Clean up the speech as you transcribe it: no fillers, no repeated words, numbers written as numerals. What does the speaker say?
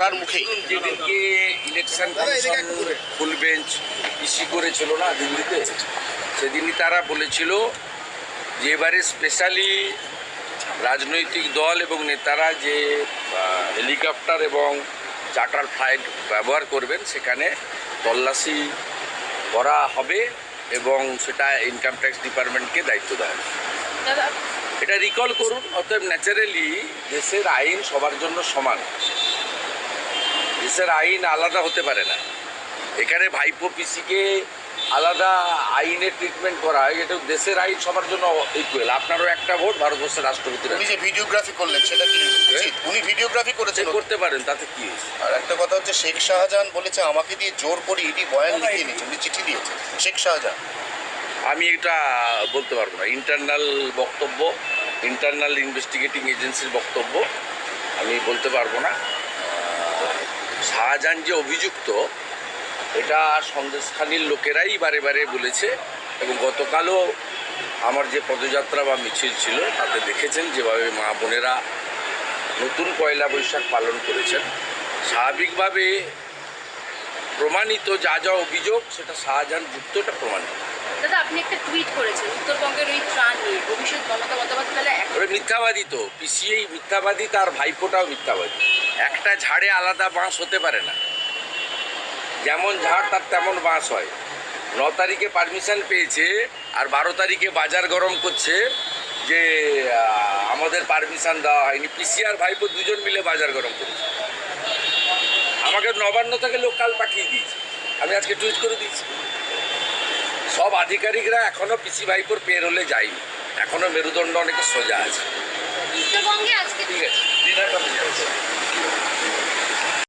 তার মুখে যেদিনকে ইলেকশন কমিশন ফুল বেঞ্চ ইস্যু করেছিল না দিল্লিতে, সেদিনই তারা বলেছিল যে এবারে স্পেশালি রাজনৈতিক দল এবং নেতারা যে হেলিকপ্টার এবং চার্টার ফ্লাইট ব্যবহার করবেন সেখানে তল্লাশি করা হবে এবং সেটা ইনকাম ট্যাক্স ডিপার্টমেন্টকে দায়িত্ব দেওয়া হবে। এটা রিকল করুন। অতএব ন্যাচারালি দেশের আইন সবার জন্য সমান, দেশের আইন আলাদা হতে পারে না। এখানে ভাইপো পিসিকে আলাদা আইনের ট্রিটমেন্ট করা হয়, এটা দেশের আইন সবার জন্য ইকুয়াল। আপনারও একটা ভোট, ভারতবর্ষের রাষ্ট্রপতির। উনি যে ভিডিওগ্রাফি করলেন সেটা কি উচিত? উনি ভিডিওগ্রাফি করেছেন, করতে পারেন, তাতে কি হয়েছে? আর একটা কথা হচ্ছে শেখ শাহজাহান বলেছে আমাকে দিয়ে জোর করে ইডি বয়ান লিখিয়ে নিয়েছে, উনি চিঠি দিয়েছে শেখ শাহজাহান। আমি এটা বলতে পারবো না, ইন্টারনাল বক্তব্য, ইন্টারনাল ইনভেস্টিগেটিং এজেন্সির বক্তব্য, আমি বলতে পারবো না। শাহজাহান যে অভিযুক্ত এটা সন্দেশখালীর লোকেরাই বারে বারে বলেছে, এবং গতকালও আমার যে পদযাত্রা বা মিছিল ছিল তাতে দেখেছেন যেভাবে মা বোনেরা নতুন পয়লা বৈশাখ পালন করেছেন। স্বাভাবিকভাবে প্রমাণিত যা যা অভিযোগ সেটা শাহজাহান যুক্ত, এটা প্রমাণিত। দাদা, আপনি একটা টুইট করেছেন উত্তরবঙ্গের ওই ত্রাণ নিয়ে, অভিষেক মমতা বন্দ্যোপাধ্যায় ওটা মিথ্যাবাদী। তো পিসিআই মিথ্যাবাদী, তার ভাইপোটাও মিথ্যাবাদী। একটা ঝাড়ে আলাদা বাঁশ হতে পারে না, যেমন ঝাড় তার তেমন বাঁশ হয়। 9 তারিখে পারমিশন পেয়েছে আর 12 তারিখে বাজার গরম করছে যে আমাদের পারমিশন দেওয়া হয়নি। পিসি আর ভাইপো দুজন মিলে বাজার গরম করেছে। আমাকে নবান্ন থেকে লোকাল পাঠিয়ে দিয়েছে, আমি আজকে টুইট করে দিয়েছি। সব আধিকারিকরা এখনো পিসি ভাইপোর পেরোলে যায়নি, এখনো মেরুদণ্ড অনেকে সোজা আছে। উত্তরবঙ্গে আজকে ঠিক আছে।